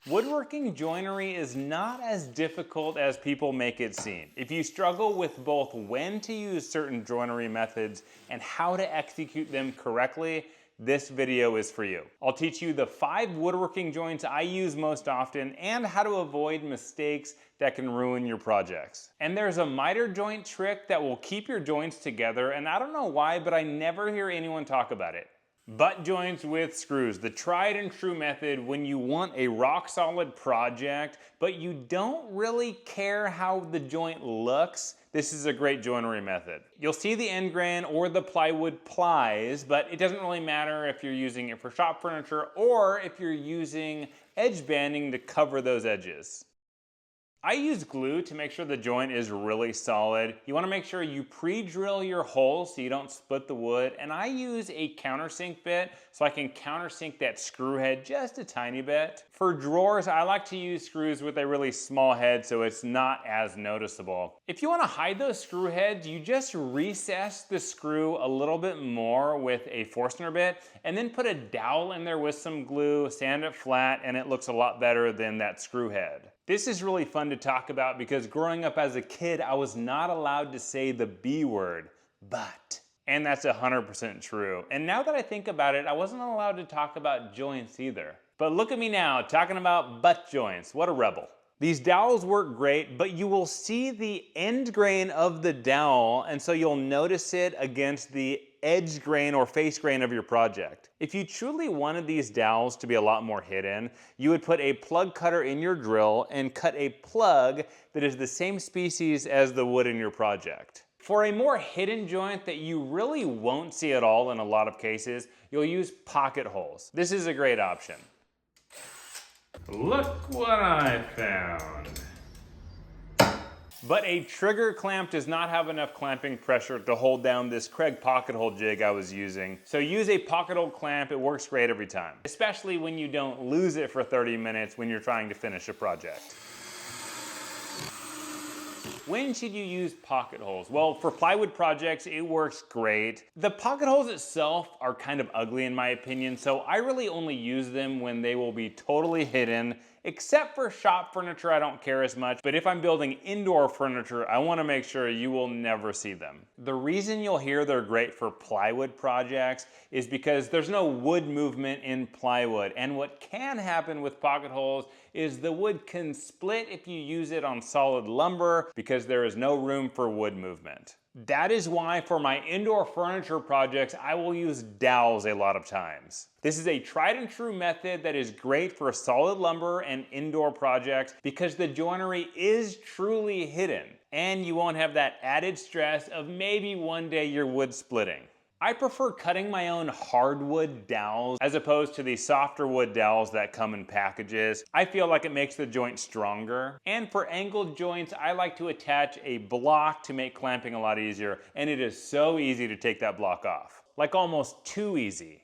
Woodworking joinery is not as difficult as people make it seem. If you struggle with both when to use certain joinery methods and how to execute them correctly, this video is for you. I'll teach you the 5 woodworking joints I use most often and how to avoid mistakes that can ruin your projects. And there's a miter joint trick that will keep your joints together, and I don't know why, but I never hear anyone talk about it. Butt joints with screws, the tried and true method when you want a rock solid project, but you don't really care how the joint looks. This is a great joinery method. You'll see the end grain or the plywood plies, but it doesn't really matter if you're using it for shop furniture or if you're using edge banding to cover those edges. I use glue to make sure the joint is really solid. You want to make sure you pre-drill your holes so you don't split the wood. And I use a countersink bit so I can countersink that screw head just a tiny bit. For drawers, I like to use screws with a really small head so it's not as noticeable. If you want to hide those screw heads, you just recess the screw a little bit more with a Forstner bit and then put a dowel in there with some glue, sand it flat, and it looks a lot better than that screw head. This is really fun to talk about because growing up as a kid, I was not allowed to say the B word, but. And that's 100% true. And now that I think about it, I wasn't allowed to talk about joints either. But look at me now, talking about butt joints. What a rebel. These dowels work great, but you will see the end grain of the dowel, and so you'll notice it against the edge grain or face grain of your project. If you truly wanted these dowels to be a lot more hidden, you would put a plug cutter in your drill and cut a plug that is the same species as the wood in your project. For a more hidden joint that you really won't see at all in a lot of cases, you'll use pocket holes. This is a great option. Look what I found. But a trigger clamp does not have enough clamping pressure to hold down this Craig pocket hole jig I was using. So use a pocket hole clamp, it works great every time. Especially when you don't lose it for 30 minutes when you're trying to finish a project. When should you use pocket holes? Well, for plywood projects, it works great. The pocket holes itself are kind of ugly in my opinion, so I really only use them when they will be totally hidden. Except for shop furniture, I don't care as much, but if I'm building indoor furniture, I want to make sure you will never see them. The reason you'll hear they're great for plywood projects is because there's no wood movement in plywood, and what can happen with pocket holes is the wood can split if you use it on solid lumber because there is no room for wood movement. That is why for my indoor furniture projects, I will use dowels a lot of times. This is a tried and true method that is great for solid lumber and indoor projects because the joinery is truly hidden and you won't have that added stress of maybe one day your wood splitting. I prefer cutting my own hardwood dowels as opposed to the softer wood dowels that come in packages. I feel like it makes the joint stronger. And for angled joints, I like to attach a block to make clamping a lot easier, and it is so easy to take that block off. Like almost too easy.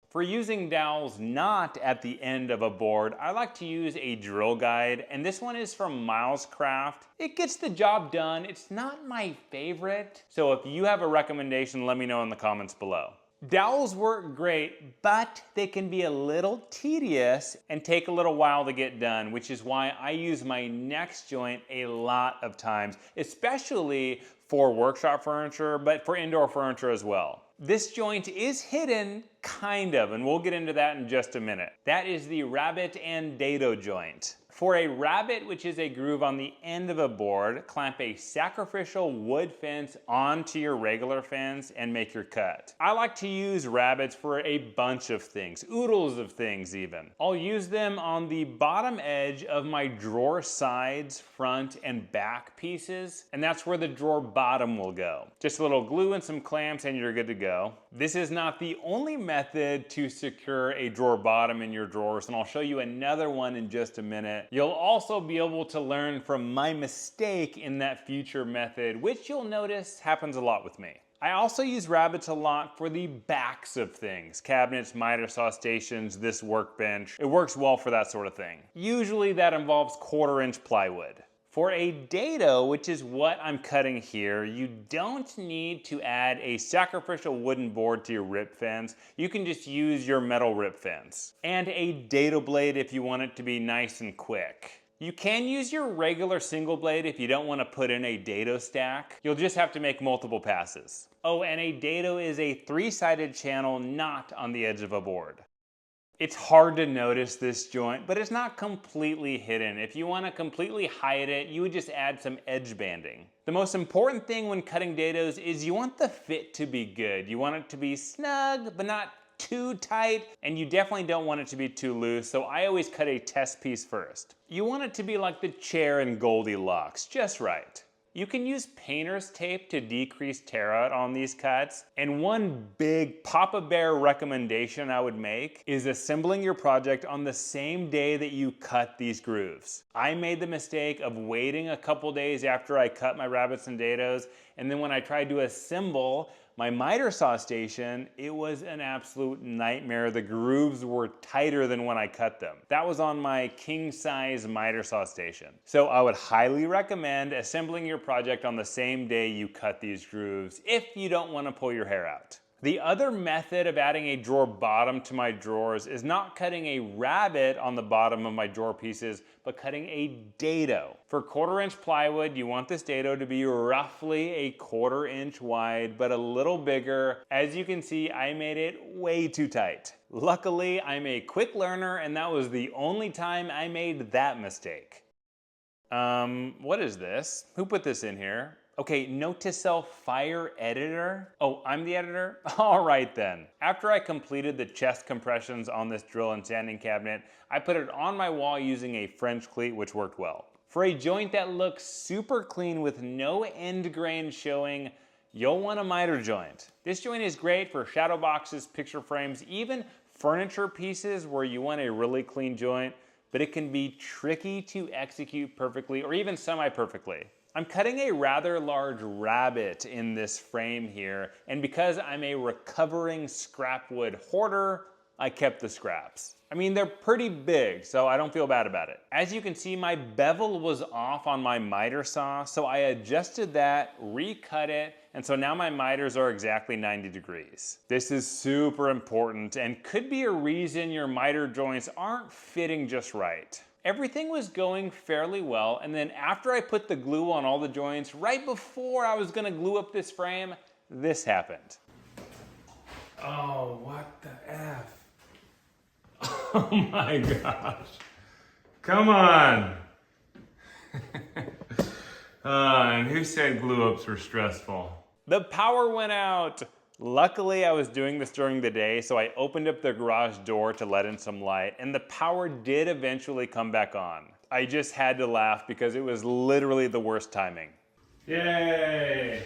For using dowels not at the end of a board, I like to use a drill guide, and this one is from Miles Craft. It gets the job done. It's not my favorite, so if you have a recommendation, let me know in the comments below. Dowels work great, but they can be a little tedious and take a little while to get done, which is why I use my next joint a lot of times, especially for workshop furniture, but for indoor furniture as well. This joint is hidden, kind of, and we'll get into that in just a minute. That is the rabbet and dado joint. For a rabbet, which is a groove on the end of a board, clamp a sacrificial wood fence onto your regular fence and make your cut. I like to use rabbets for a bunch of things, oodles of things even. I'll use them on the bottom edge of my drawer sides, front, and back pieces, and that's where the drawer bottom will go. Just a little glue and some clamps and you're good to go. This is not the only method to secure a drawer bottom in your drawers, and I'll show you another one in just a minute. You'll also be able to learn from my mistake in that future method, which you'll notice happens a lot with me. I also use rabbets a lot for the backs of things. Cabinets, miter saw stations, this workbench. It works well for that sort of thing. Usually that involves 1/4 inch plywood. For a dado, which is what I'm cutting here, you don't need to add a sacrificial wooden board to your rip fence. You can just use your metal rip fence. And a dado blade if you want it to be nice and quick. You can use your regular single blade if you don't want to put in a dado stack. You'll just have to make multiple passes. Oh, and a dado is a 3-sided channel not on the edge of a board. It's hard to notice this joint, but it's not completely hidden. If you want to completely hide it, you would just add some edge banding. The most important thing when cutting dados is you want the fit to be good. You want it to be snug, but not too tight, and you definitely don't want it to be too loose, so I always cut a test piece first. You want it to be like the chair in Goldilocks, just right. You can use painter's tape to decrease tear out on these cuts. And one big Papa Bear recommendation I would make is assembling your project on the same day that you cut these grooves. I made the mistake of waiting a couple days after I cut my rabbets and dados, and then when I tried to assemble my miter saw station, it was an absolute nightmare. The grooves were tighter than when I cut them. That was on my king size miter saw station. So I would highly recommend assembling your project on the same day you cut these grooves if you don't want to pull your hair out. The other method of adding a drawer bottom to my drawers is not cutting a rabbet on the bottom of my drawer pieces, but cutting a dado. For 1/4 inch plywood, you want this dado to be roughly a 1/4 inch wide, but a little bigger. As you can see, I made it way too tight. Luckily, I'm a quick learner, and that was the only time I made that mistake. What is this? Who put this in here? Okay, note to self, fire editor. Oh, I'm the editor? All right then. After I completed the chest compressions on this drill and sanding cabinet, I put it on my wall using a French cleat, which worked well. For a joint that looks super clean with no end grain showing, you'll want a miter joint. This joint is great for shadow boxes, picture frames, even furniture pieces where you want a really clean joint, but it can be tricky to execute perfectly or even semi-perfectly. I'm cutting a rather large rabbet in this frame here, and because I'm a recovering scrap wood hoarder, I kept the scraps. I mean, they're pretty big, so I don't feel bad about it. As you can see, my bevel was off on my miter saw, so I adjusted that, recut it, and so now my miters are exactly 90 degrees. This is super important and could be a reason your miter joints aren't fitting just right. Everything was going fairly well, and then after I put the glue on all the joints, right before I was gonna glue up this frame, this happened. Oh, what the F? Oh my gosh. Come on. And who said glue ups were stressful? The power went out. Luckily, I was doing this during the day, so I opened up the garage door to let in some light, and the power did eventually come back on. I just had to laugh because it was literally the worst timing. Yay!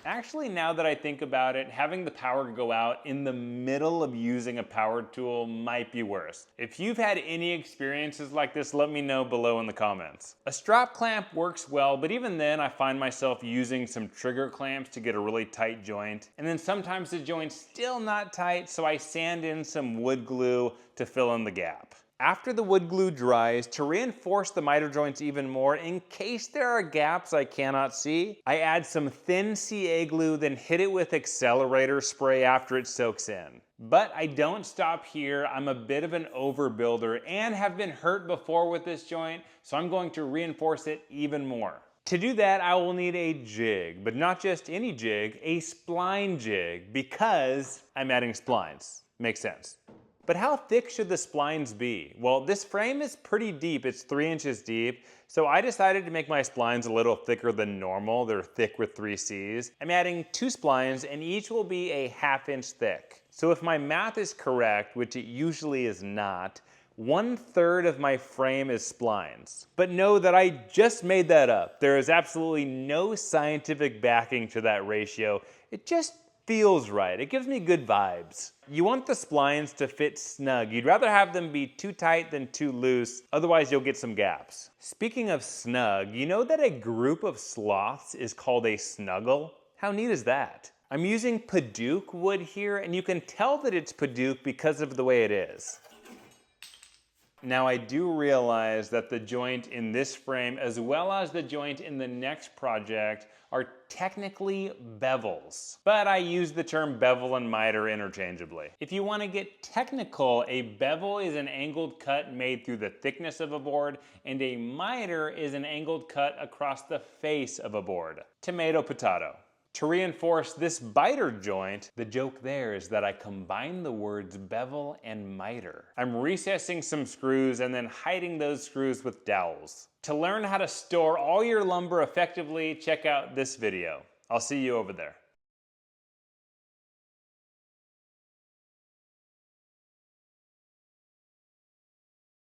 Actually, now that I think about it, having the power go out in the middle of using a power tool might be worse. If you've had any experiences like this, let me know below in the comments. A strap clamp works well, but even then I find myself using some trigger clamps to get a really tight joint. And then sometimes the joint's still not tight, so I sand in some wood glue to fill in the gap. After the wood glue dries, to reinforce the miter joints even more, in case there are gaps I cannot see, I add some thin CA glue, then hit it with accelerator spray after it soaks in. But I don't stop here. I'm a bit of an overbuilder and have been hurt before with this joint, so I'm going to reinforce it even more. To do that, I will need a jig, but not just any jig, a spline jig, because I'm adding splines. Makes sense. But how thick should the splines be? Well, this frame is pretty deep, it's 3 inches deep, so I decided to make my splines a little thicker than normal. They're thick with 3 C's. I'm adding 2 splines and each will be a 1/2 inch thick. So if my math is correct, which it usually is not, 1/3 of my frame is splines. But know that I just made that up. There is absolutely no scientific backing to that ratio. It just feels right. It gives me good vibes. You want the splines to fit snug. You'd rather have them be too tight than too loose, otherwise you'll get some gaps. Speaking of snug, you know that a group of sloths is called a snuggle? How neat is that? I'm using Paduke wood here, and you can tell that it's Paduke because of the way it is. Now I do realize that the joint in this frame, as well as the joint in the next project, are technically bevels, but I use the term bevel and miter interchangeably. If you want to get technical, a bevel is an angled cut made through the thickness of a board, and a miter is an angled cut across the face of a board. Tomato, potato. To reinforce this biter joint, the joke there is that I combine the words bevel and miter. I'm recessing some screws and then hiding those screws with dowels. To learn how to store all your lumber effectively, check out this video. I'll see you over there.